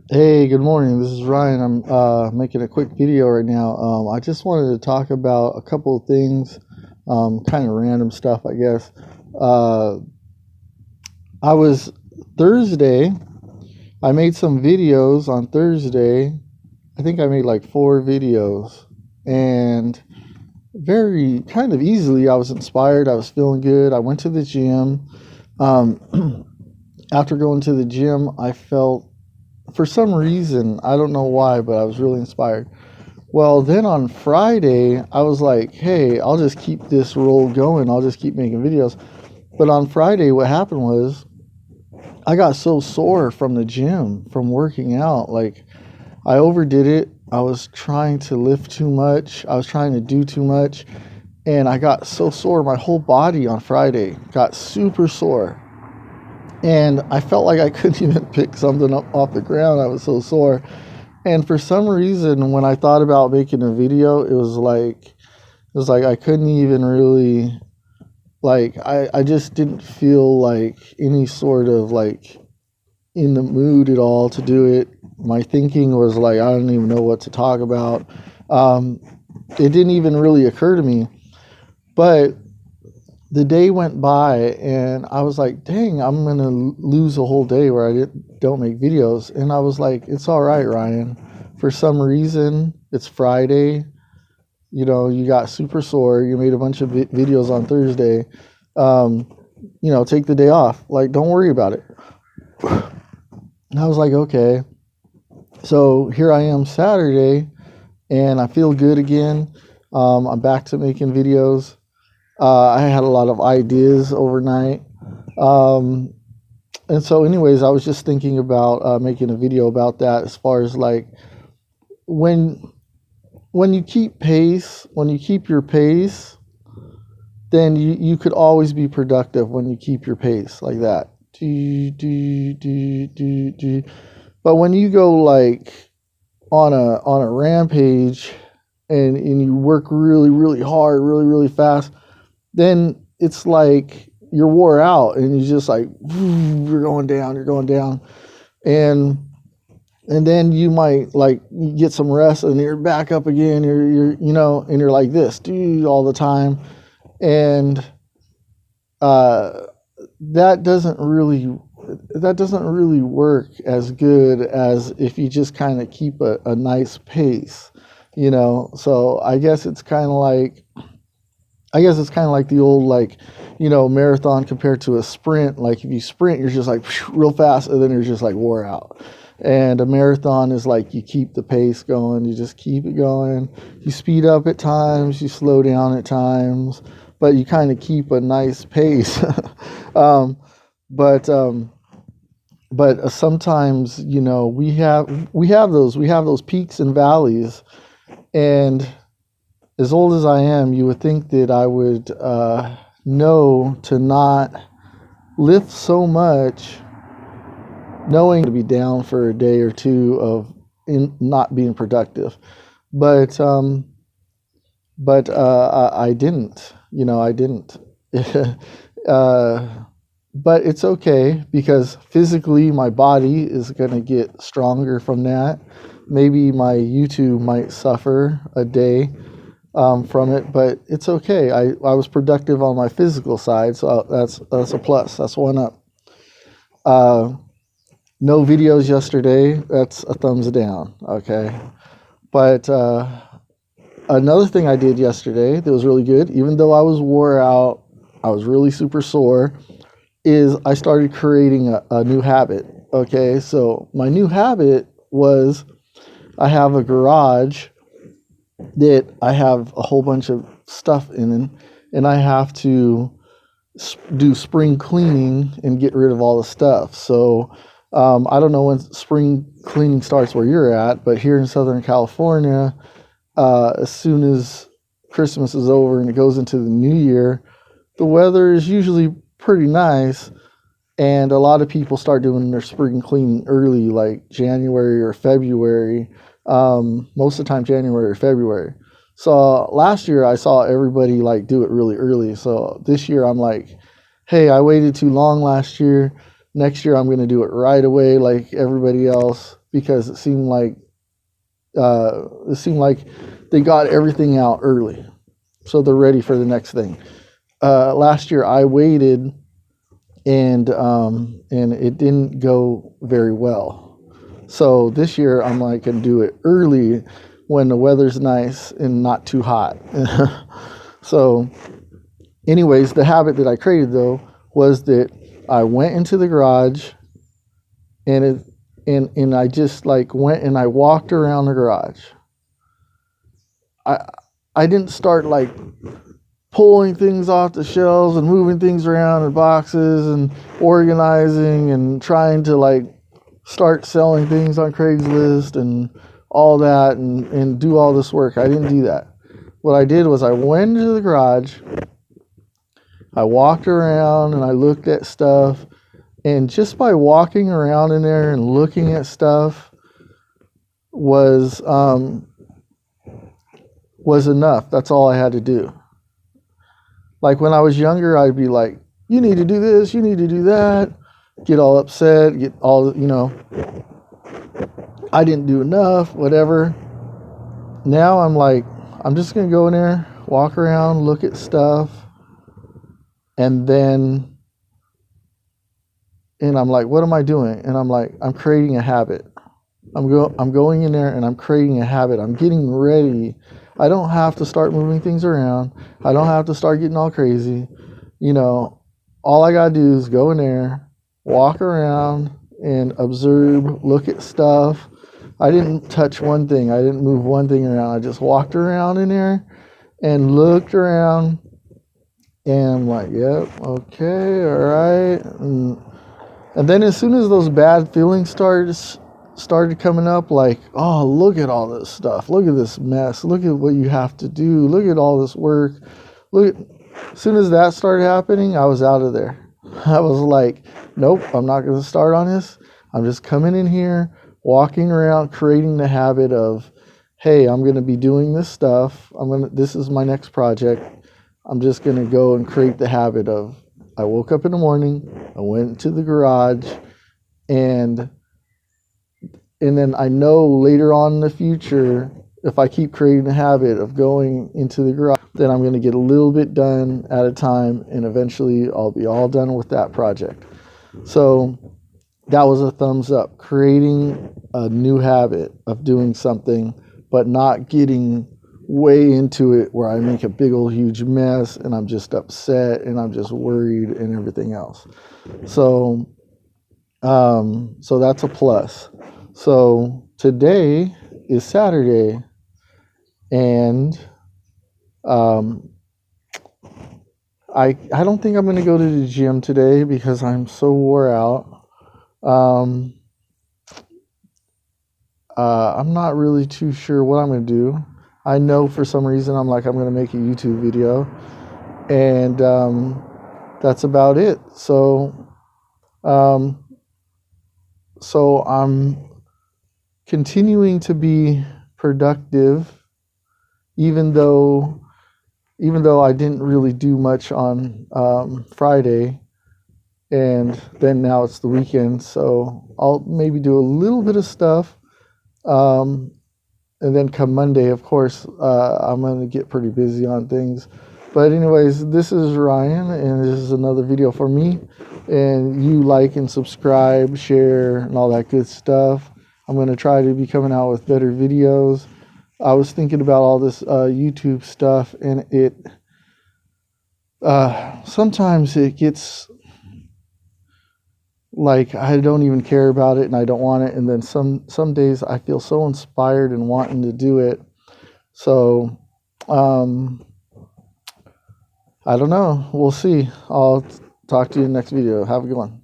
Hey, good morning. This is Ryan. I'm making a quick video right now. I just wanted to talk about a couple of things, kind of random stuff, I guess. Uh, I was Thursday. I made some videos on Thursday. I think I made like 4 videos, and very kind of easily, I was inspired. I was feeling good. I went to the gym. Um, After going to the gym, I felt, for some reason, I don't know why, but I was really inspired. Well, then on Friday, I was like, hey, I'll just keep this roll going. I'll just keep making videos. But on Friday, what happened was I got so sore from the gym, from working out. Like, I overdid it. I was trying to lift too much. I was trying to do too much. And I got so sore. My whole body on Friday got super sore. And I felt like I couldn't even pick something up off the ground. I was so sore. And for some reason, when I thought about making a video, it was like I couldn't even really, I just didn't feel like any sort of like in the mood at all to do it. My thinking was like, I don't even know what to talk about. Um, it didn't even really occur to me. But the day went by and I was like, dang, I'm going to lose a whole day where don't make videos. And I was like, it's all right, Ryan. For some reason, it's Friday. You got super sore. You made a bunch of videos on Thursday. Um, take the day off. Like, don't worry about it. And I was like, okay. So here I am Saturday and I feel good again. I'm back to making videos. I had a lot of ideas overnight. Um, and so, anyways, I was just thinking about making a video about that as far as like when when you keep pace, when you keep your pace, then you could always be productive when you keep your pace like that. Do. But when you go like on a rampage and you work really, really hard, really, really fast, then it's like you're wore out and you just like you're going down, and then you might like get some rest and you're back up again. And you're like this, dude, all the time, and uh, that doesn't really that doesn't really work as good as if you just kind of keep a nice pace. So I guess it's kind of like the old, like, marathon compared to a sprint. Like if you sprint, you're just like real fast and then you're just like wore out. And a marathon is like you keep the pace going, you just keep it going. You speed up at times, you slow down at times, but you kind of keep a nice pace. um, but sometimes, we have those peaks and valleys. And as old as I am, you would think that I would know to not lift so much, knowing to be down for a day or two of not being productive. But I didn't. I didn't. uh, but it's okay because physically my body is going to get stronger from that. Maybe my YouTube might suffer a day from it, but it's okay. I was productive on my physical side, so that's a plus. That's one up. Uh, no videos yesterday. That's a thumbs down. Okay, but another thing I did yesterday that was really good, even though I was wore out, I was really super sore, is I started creating a new habit. Okay, so my new habit was I have a garage that I have a whole bunch of stuff in, and I have to do spring cleaning and get rid of all the stuff. So I don't know when spring cleaning starts where you're at, but here in Southern California, as soon as Christmas is over and it goes into the new year, the weather is usually pretty nice. And a lot of people start doing their spring cleaning early, like January or February. Most of the time, January or February. So last year, I saw everybody like do it really early. So this year, I'm like, hey, I waited too long last year. Next year, I'm going to do it right away, like everybody else. because it seemed like they got everything out early, so they're ready for the next thing. Last year I waited, and it didn't go very well. So this year I'm like gonna do it early when the weather's nice and not too hot. So anyways, the habit that I created though was that I went into the garage, and I just like went and I walked around the garage. I didn't start like pulling things off the shelves and moving things around in boxes and organizing and trying to like start selling things on Craigslist and all that, and do all this work. I didn't do that. What I did was I went into the garage, I walked around and I looked at stuff, and just by walking around in there and looking at stuff was enough. That's all I had to do. Like when I was younger, I'd be like, you need to do this, you need to do that, get all upset, get all, I didn't do enough, whatever. Now I'm like, I'm just going to go in there, walk around, look at stuff, and I'm like, what am I doing? And I'm like, I'm creating a habit. I'm going in there and I'm creating a habit. I'm getting ready. I don't have to start moving things around. I don't have to start getting all crazy. All I got to do is go in there, walk around and observe, look at stuff. I didn't touch one thing. I didn't move one thing around. I just walked around in there and looked around, and I'm like, yep, okay, all right. And then as soon as those bad feelings started coming up, like, oh, look at all this stuff, look at this mess, look at what you have to do, look at all this work, as soon as that started happening, I was out of there. I was like, nope, I'm not going to start on this. I'm just coming in here, walking around, creating the habit of, hey, I'm going to be doing this stuff, this is my next project. I'm just going to go and create the habit of, I woke up in the morning, I went to the garage, and then I know later on in the future, if I keep creating a habit of going into the garage, then I'm going to get a little bit done at a time, and eventually I'll be all done with that project. So that was a thumbs up. Creating a new habit of doing something, but not getting way into it where I make a big old huge mess and I'm just upset and I'm just worried and everything else. So that's a plus. So today is Saturday, and I don't think I'm going to go to the gym today because I'm so wore out. I'm not really too sure what I'm going to do. I know for some reason I'm going to make a YouTube video, and that's about it. So I'm continuing to be productive, even though I didn't really do much on Friday, and then now it's the weekend, so I'll maybe do a little bit of stuff. And then come Monday, of course, I'm going to get pretty busy on things. But anyways, this is Ryan, and this is another video for me. And you like and subscribe, share, and all that good stuff. I'm going to try to be coming out with better videos. I was thinking about all this YouTube stuff, and it sometimes it gets like I don't even care about it and I don't want it, and then some days I feel so inspired and wanting to do it. So I don't know, we'll see. I'll talk to you in the next video. Have a good one.